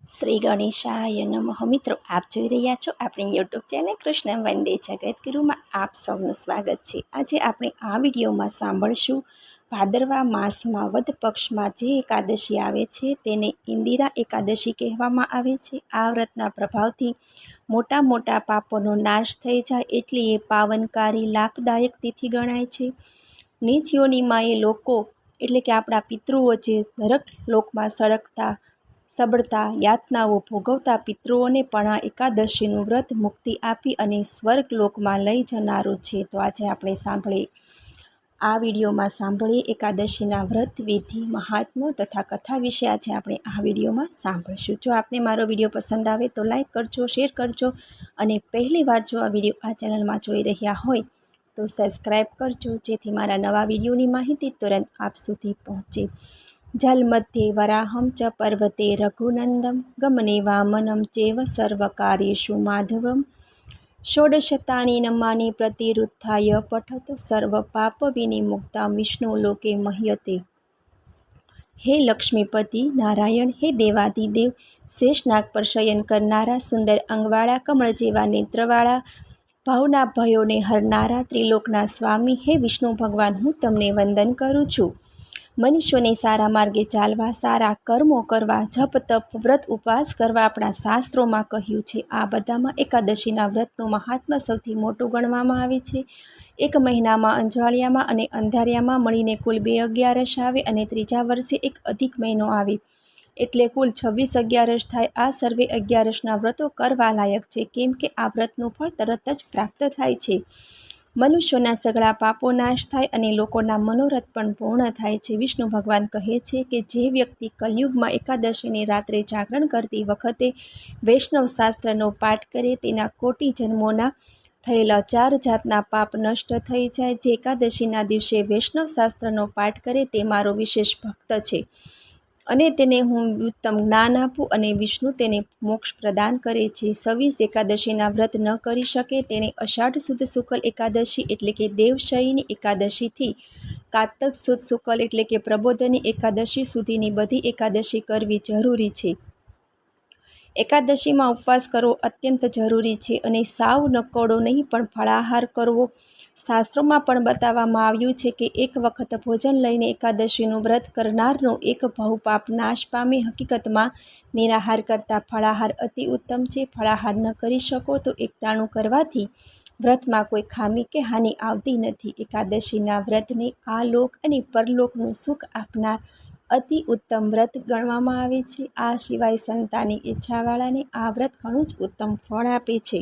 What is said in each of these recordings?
શ્રી ગણેશાય નમઃ. મિત્રો, આપ જોઈ રહ્યા છો આપણી યુટ્યુબ ચેનલ કૃષ્ણ વંદે જગતગુરુમાં આપ સૌનું સ્વાગત છે. આજે આપણે આ વિડીયોમાં સાંભળશું ભાદરવા માસમાં વદ પક્ષમાં જે એકાદશી આવે છે તેને ઇન્દિરા એકાદશી કહેવામાં આવે છે. આ વ્રતના પ્રભાવથી મોટા મોટા પાપોનો નાશ થઈ જાય એટલી એ પાવનકારી લાભદાયક તિથિ ગણાય છે. નીચ યોનિમાં એ લોકો એટલે કે આપણા પિતૃઓ જે નરક લોકમાં સબળતા યાતનાઓ ભોગવતા પિતૃઓને પણ આ એકાદશીનું વ્રત મુક્તિ આપી અને સ્વર્ગ લોકમાં લઈ જનારું છે. તો આજે આપણે આ વિડીયોમાં સાંભળીએ એકાદશીના વ્રત વિધિ મહાત્મ્ય તથા કથા વિશે આજે આપણે આ વિડીયોમાં સાંભળીશું. જો આપને મારો વિડીયો પસંદ આવે તો લાઈક કરજો, શેર કરજો અને પહેલી વાર જો આ વિડીયો આ ચેનલમાં જોઈ રહ્યા હોય તો સબસ્ક્રાઈબ કરજો, જેથી મારા નવા વિડીયોની માહિતી તુરંત આપ સુધી પહોંચે. જલમધ્યે વરાહમ ચ પર્વતે રઘુનંદમ ગમને વામનમ ચેવ સર્વકાર્યેષુ માધવમ ષોડશતાની નમાની પ્રતિરુત્થાય પઠત સર્વ પાપ વિનિમુક્તા વિષ્ણુ લોકે મહ્યતે. હે લક્ષ્મીપતિ નારાયણ, હે દેવાધિદેવ, શેષનાગ પર શયન કરનારા, સુંદર અંગવાળા, કમળ જેવા નેત્રવાળા, ભાવના ભયોને હરનારા, ત્રિલોકના સ્વામી, હે વિષ્ણુ ભગવાન, હું તમને વંદન કરું છું. મનુષ્યોને સારા માર્ગે ચાલવા, સારા કર્મો કરવા, જપ તપ વ્રત ઉપવાસ કરવા આપણા શાસ્ત્રોમાં કહ્યું છે. આ બધામાં એકાદશીના વ્રતનું મહાત્મ્ય સૌથી મોટું ગણવામાં આવે છે. એક મહિનામાં અંજવાળિયામાં અને અંધારિયામાં મળીને કુલ 2 અગિયારસ આવે અને ત્રીજા વર્ષે એક અધિક મહિનો આવે એટલે કુલ 26 અગિયારસ થાય. આ સર્વે અગિયારસના વ્રતો કરવા લાયક છે, કેમ કે આ વ્રતનું ફળ તરત જ પ્રાપ્ત થાય છે. મનુષ્યોના સઘળા પાપો નાશ થાય અને લોકોના મનોરથ પણ પૂર્ણ થાય છે. વિષ્ણુ ભગવાન કહે છે કે જે વ્યક્તિ કલયુગમાં એકાદશીની રાત્રે જાગરણ કરતી વખતે વૈષ્ણવ શાસ્ત્રનો પાઠ કરે તેના કોટી જન્મોના થયેલા 4 જાતના પાપ નષ્ટ થઈ જાય. જે એકાદશીના દિવસે વૈષ્ણવ શાસ્ત્રનો પાઠ કરે તે મારો વિશેષ ભક્ત છે અને તેને હું ઉત્તમ જ્ઞાન આપું અને વિષ્ણુ તેને મોક્ષ પ્રદાન કરે છે. 26 એકાદશીના વ્રત ન કરી શકે તેણે અષાઢ સુદ શુક્લ એકાદશી એટલે કે દેવશયની એકાદશીથી કારતક સુદ શુક્લ એટલે કે પ્રબોધની એકાદશી સુધીની બધી એકાદશી કરવી જરૂરી છે. એકાદશીમાં ઉપવાસ કરવો અત્યંત જરૂરી છે અને સાવ નકોડો નહીં પણ ફળાહાર કરવો. શાસ્ત્રોમાં પણ બતાવવામાં આવ્યું છે કે એક વખત ભોજન લઈને એકાદશીનું વ્રત કરનારનો એક બહુપાપ નાશ પામે. હકીકતમાં નિરાહાર કરતાં ફળાહાર અતિ ઉત્તમ છે. ફળાહાર ન કરી શકો તો એકટાણું કરવાથી વ્રતમાં કોઈ ખામી કે હાનિ આવતી નથી. એકાદશીના વ્રતને આ લોક અને પરલોકનું સુખ આપનાર અતિ ઉત્તમ વ્રત ગણવામાં આવે છે. આ સિવાય સંતાનની ઈચ્છાવાળાને આ વ્રત ઘણું જ ઉત્તમ ફળ આપે છે.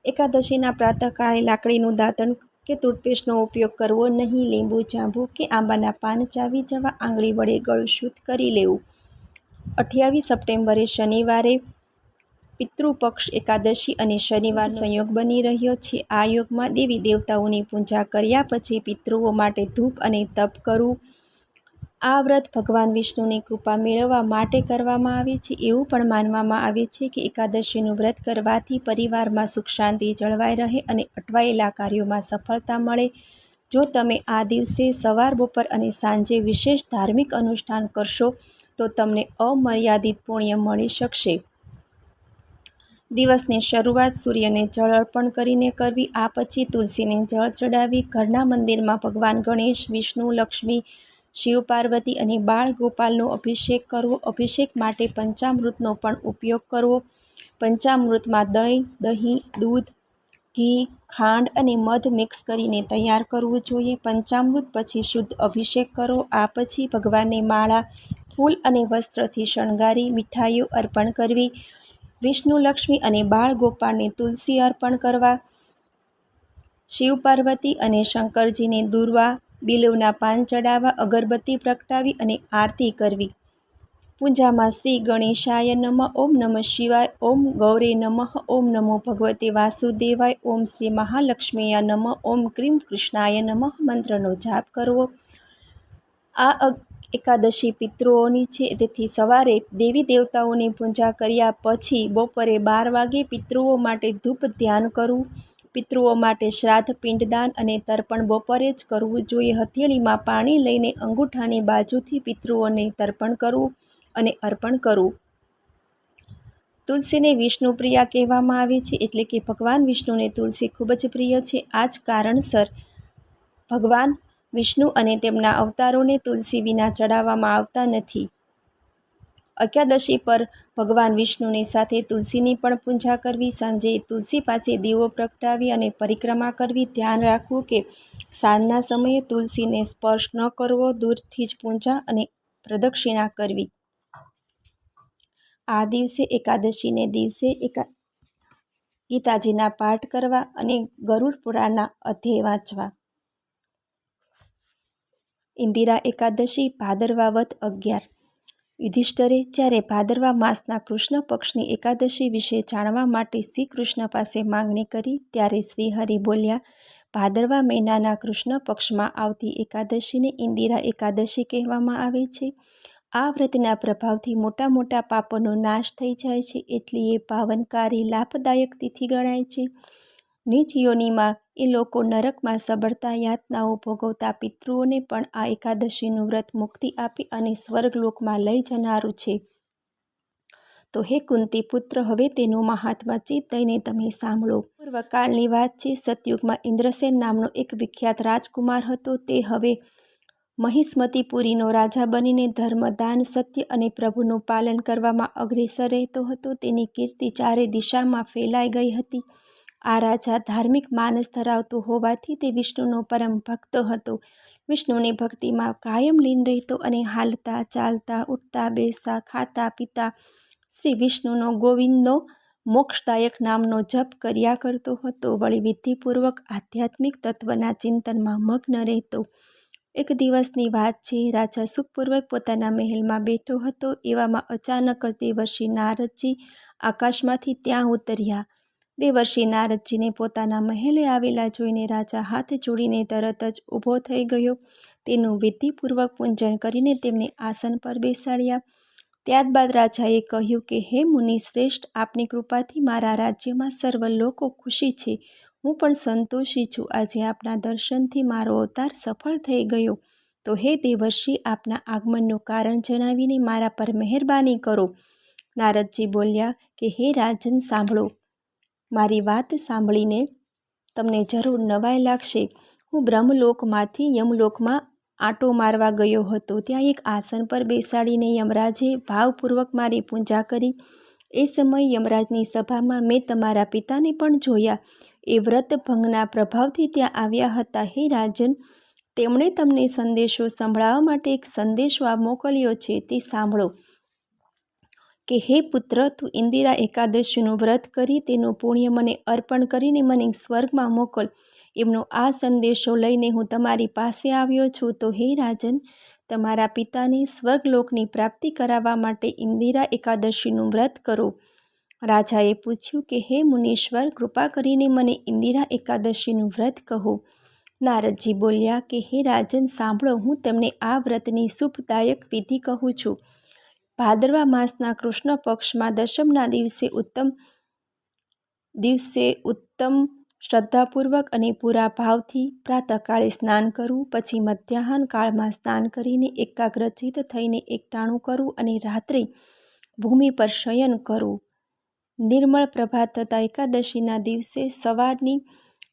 એકાદશીના પ્રાતઃકાળે લાકડીનું દાંતણ કે ટૂથપેસ્ટનો ઉપયોગ કરવો નહીં. લીંબુ, જાંબુ કે આંબાના પાન ચાવી જવા, આંગળી વડે ગળું શુદ્ધ કરી લેવું. 28 સપ્ટેમ્બરે શનિવારે પિતૃપક્ષ એકાદશી અને શનિવારનો સંયોગ બની રહ્યો છે. આ યોગમાં દેવી દેવતાઓની પૂજા કર્યા પછી પિતૃઓ માટે ધૂપ અને તપ કરવું. આ વ્રત ભગવાન વિષ્ણુની કૃપા મેળવવા માટે કરવામાં આવે છે. એવું પણ માનવામાં આવે છે કે એકાદશીનું વ્રત કરવાથી પરિવારમાં સુખ શાંતિ જળવાઈ રહે અને અટવાયેલા કાર્યોમાં સફળતા મળે. જો તમે આ દિવસે સવાર, બપોર અને સાંજે વિશેષ ધાર્મિક અનુષ્ઠાન કરશો તો તમને અમર્યાદિત પુણ્ય મળી શકશે. દિવસની શરૂઆત સૂર્યને જળ અર્પણ કરીને કરવી. આ પછી તુલસીને જળ ચડાવી. ઘરના મંદિરમાં ભગવાન ગણેશ, વિષ્ણુ, લક્ષ્મી, શિવ પાર્વતી અને બાળ ગોપાલનો અભિષેક કરવો. અભિષેક માટે પંચામૃતનો પણ ઉપયોગ કરવો. પંચામૃતમાં દહીં, દૂધ, ઘી, ખાંડ અને મધ મિક્સ કરીને તૈયાર કરવું જોઈએ. પંચામૃત પછી શુદ્ધ અભિષેક કરો. આ પછી ભગવાનને માળા, ફૂલ અને વસ્ત્રથી શણગારી મીઠાઈઓ અર્પણ કરવી. વિષ્ણુ, લક્ષ્મી અને બાળ ગોપાળને તુલસી અર્પણ કરવા. શિવ પાર્વતી અને શંકરજીને દૂર્વા, બિલ્વના પાન ચડાવવા. અગરબત્તી પ્રગટાવી અને આરતી કરવી. પૂજામાં શ્રી ગણેશાય નમઃ, ઓમ નમઃ શિવાય, ઓમ ગૌરે નમઃ, ઓમ નમો ભગવતે વાસુદેવાય, ઓમ શ્રી મહાલક્ષ્મીય નમઃ, ઓમ ક્રીમ કૃષ્ણાય નમઃ મંત્રનો જાપ કરવો. આ એકાદશી પિતૃઓની છે, તેથી સવારે દેવી દેવતાઓની પૂજા કર્યા પછી બપોરે 12 વાગે પિતૃઓ માટે ધૂપ ધ્યાન કરવું. પિતૃઓ માટે શ્રાદ્ધ, પિંડદાન અને તર્પણ બપોરે જ કરવું જોઈએ. હથેળીમાં પાણી લઈને અંગૂઠાની બાજુથી પિતૃઓને તર્પણ કરવું. અને અર્પણ કરવું. તુલસીને વિષ્ણુ પ્રિયા કહેવામાં આવે છે, એટલે કે ભગવાન વિષ્ણુને તુલસી ખૂબ જ પ્રિય છે. આ જ કારણસર ભગવાન વિષ્ણુ અને તેમના અવતારોને તુલસી વિના ચડાવવામાં આવતા નથી. એકાદશી પર ભગવાન વિષ્ણુની સાથે તુલસીની પણ પૂજા કરવી. સાંજે તુલસી પાસે દીવો પ્રગટાવી અને પરિક્રમા કરવી. ધ્યાન રાખવું કે સાંજના સમયે તુલસીને સ્પર્શ ન કરવો. દૂરથી જ પૂજા અને પ્રદક્ષિણા કરવી. આ દિવસે એકાદશીને દિવસે ગીતાજીના પાઠ કરવા અને ગરુડ પુરાણના અધ્યાય વાંચવા. ઇન્દિરા એકાદશી ભાદરવા વદ 11. યુધિષ્ઠિરે જ્યારે ભાદરવા માસના કૃષ્ણ પક્ષની એકાદશી વિશે જાણવા માટે શ્રી કૃષ્ણ પાસે માંગણી કરી, ત્યારે શ્રીહરિ બોલ્યા, ભાદરવા મહિનાના કૃષ્ણ પક્ષમાં આવતી એકાદશીને ઇન્દિરા એકાદશી કહેવામાં આવે છે. આ વ્રતના પ્રભાવથી મોટા મોટા પાપોનો નાશ થઈ જાય છે. એટલી એ પાવનકારી લાભદાયક તિથિ ગણાય છે. નીચ યોનિમાં એ લોકો નરકમાં સબળતા યાતનાઓ ભોગવતા પિતૃઓને પણ આ એકાદશીનું વ્રત મુક્તિ આપી અને સ્વર્ગલોકમાં લઈ જનારું છે. તો હે કુંતી પુત્ર, હવે તેનું મહાત્મ્ય ચિત્ત દઈને તમે સાંભળો. પૂર્વકાળની વાત છે. સતયુગમાં ઇન્દ્રસેન નામનો એક વિખ્યાત રાજકુમાર હતો. તે હવે મહિસ્મતીપુરીનો રાજા બનીને ધર્મ, દાન, સત્ય અને પ્રભુનું પાલન કરવામાં અગ્રેસર રહેતો હતો. તેની કીર્તિ ચારે દિશામાં ફેલાઈ ગઈ હતી. આ રાજા ધાર્મિક માનસ ધરાવતો હોવાથી તે વિષ્ણુનો પરમ ભક્ત હતો. વિષ્ણુની ભક્તિમાં કાયમ લીન રહેતો અને હાલતા, ચાલતા, ઉઠતા, બેસતા, ખાતા, પીતા શ્રી વિષ્ણુનો ગોવિંદનો મોક્ષદાયક નામનો જપ કર્યા કરતો હતો. વળી વિધિપૂર્વક આધ્યાત્મિક તત્વના ચિંતનમાં મગ્ન રહેતો. એક દિવસની વાત છે. રાજા સુખપૂર્વક પોતાના મહેલમાં બેઠો હતો. એવામાં અચાનક દેવર્ષિ નારદજી આકાશમાંથી ત્યાં ઉતર્યા. દેવર્ષિ નારદજીને પોતાના મહેલે આવેલા જોઈને રાજા હાથ જોડીને તરત જ ઊભો થઈ ગયો. તેનું વિધિપૂર્વક પૂજન કરીને તેમને આસન પર બેસાડ્યા. ત્યારબાદ રાજાએ કહ્યું કે હે મુનિ શ્રેષ્ઠ, આપની કૃપાથી મારા રાજ્યમાં સર્વ લોકો ખુશી છે. હું પણ સંતોષી છું. આજે આપના દર્શનથી મારો અવતાર સફળ થઈ ગયો. તો હે દેવર્ષિ, આપના આગમનનું કારણ જણાવીને મારા પર મહેરબાની કરો. નારદજી બોલ્યા કે હે રાજન, સાંભળો. મારી વાત સાંભળીને તમને જરૂર નવાઈ લાગશે. હું બ્રહ્મલોકમાંથી યમલોકમાં આંટો મારવા ગયો હતો. ત્યાં એક આસન પર બેસાડીને યમરાજે ભાવપૂર્વક મારી પૂજા કરી. એ સમયે યમરાજની સભામાં મેં તમારા પિતાને પણ જોયા. એ વ્રત ભંગના પ્રભાવથી ત્યાં આવ્યા હતા. હે રાજન, તેમણે તમને સંદેશો સંભળાવવા માટે એક સંદેશો મોકલ્યો છે. તે સાંભળો. કે હે પુત્ર, તું ઇન્દિરા એકાદશીનું વ્રત કરી તેનું પુણ્ય મને અર્પણ કરીને મને સ્વર્ગમાં મોકલ. એમનો આ સંદેશો લઈને હું તમારી પાસે આવ્યો છું. તો હે રાજન, તમારા પિતાને સ્વર્ગલોકની પ્રાપ્તિ કરાવવા માટે ઇન્દિરા એકાદશીનું વ્રત કરો. રાજાએ પૂછ્યું કે હે મુનીશ્વર, કૃપા કરીને મને ઇન્દિરા એકાદશીનું વ્રત કહો. નારદજી બોલ્યા કે હે રાજન, સાંભળો. હું તમને આ વ્રતની શુભદાયક વિધિ કહું છું. ભાદરવા માસના કૃષ્ણ પક્ષમાં દશમના દિવસે ઉત્તમ શ્રદ્ધાપૂર્વક અને પૂરા ભાવથી પ્રાતઃકાળે સ્નાન કરવું. પછી મધ્યાહન કાળમાં સ્નાન કરીને એકાગ્રચિત્ત થઈને એકટાણું કરવું અને રાત્રે ભૂમિ પર શયન કરવું. નિર્મળ પ્રભાત થતાં એકાદશીના દિવસે સવારની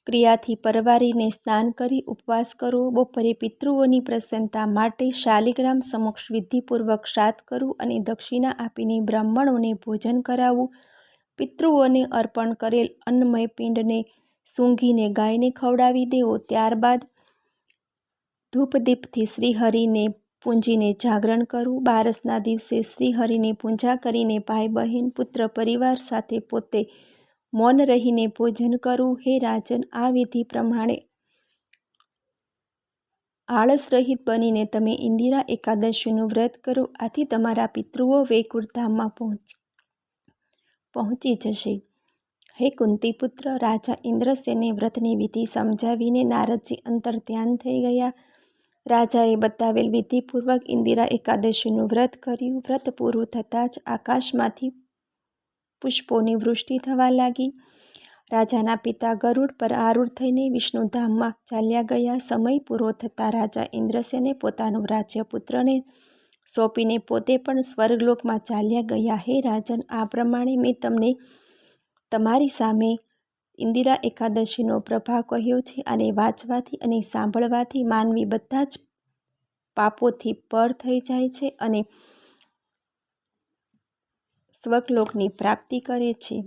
ક્રિયાથી પરવારીને સ્નાન કરી ઉપવાસ કરવો. બપોરે પિતૃઓની પ્રસન્નતા માટે શાલિગ્રામ સમક્ષ વિધિપૂર્વક શ્રાદ્ધ કરવું અને દક્ષિણા આપીને બ્રાહ્મણોને ભોજન કરાવવું. પિતૃઓને અર્પણ કરેલ અન્નમય પિંડને સૂંઘીને ગાયને ખવડાવી દેવો. ત્યારબાદ ધૂપદીપથી શ્રીહરિને પૂંજીને જાગરણ કરવું. બારસના દિવસે શ્રીહરિની પૂજા કરીને ભાઈ બહેન પુત્ર પરિવાર સાથે પોતે મૌન રહીને ભોજન કરવું. હે રાજન, આ વિધિ પ્રમાણે આળસ રહિત બનીને તમે ઇન્દિરા એકાદશીનું વ્રત કરો. આથી તમારા પિતૃઓ વૈકુંઠ ધામમાં પહોંચી જશે. હે કુંતી પુત્ર, રાજા ઇન્દ્રસેને વ્રતની વિધિ સમજાવીને નારદજી અંતર્ધ્યાન થઈ ગયા. રાજાએ બતાવેલ વિધિપૂર્વક ઇન્દિરા એકાદશીનું વ્રત કર્યું. વ્રત પૂરું થતાં જ આકાશમાંથી પુષ્પોની વૃષ્ટિ થવા લાગી. રાજાના પિતા ગરુડ પર આરૂઢ થઈને વિષ્ણુધામમાં ચાલ્યા ગયા. સમય પૂરો થતાં રાજા ઇન્દ્રસેને પોતાનું રાજ્ય પુત્રને સોંપીને પોતે પણ સ્વર્ગલોકમાં ચાલ્યા ગયા. હે રાજન, આ પ્રમાણે મેં તમને તમારી સામે ઇન્દિરા એકાદશીનો પ્રભાવ કહ્યો છે. આને વાંચવાથી અને સાંભળવાથી માનવી બધા જ પાપોથી પર થઈ જાય છે અને સ્વર્ગલોકની પ્રાપ્તિ કરે છે.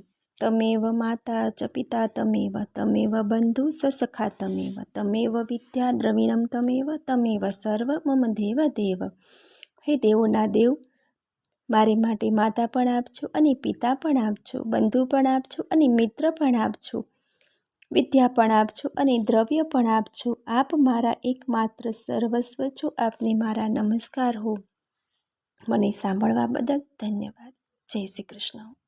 તમેવ માતા ચ પિતા તમેવ, તમેવ બંધુ સસખા તમેવ, તમેવ વિદ્યા દ્રવિણમ તમેવ, તમેવ સર્વ મમ દેવ દેવ. હે દેવોના દેવ, મારે માટે માતા પણ આપજો અને પિતા પણ આપજો, બંધુ પણ આપજો અને મિત્ર પણ આપજો, વિદ્યા પણ આપજો અને દ્રવ્ય પણ આપજો. આપ મારા એકમાત્ર સર્વસ્વ છો. આપને મારા નમસ્કાર હો. મને સાંભળવા બદલ ધન્યવાદ. જય શ્રી કૃષ્ણ.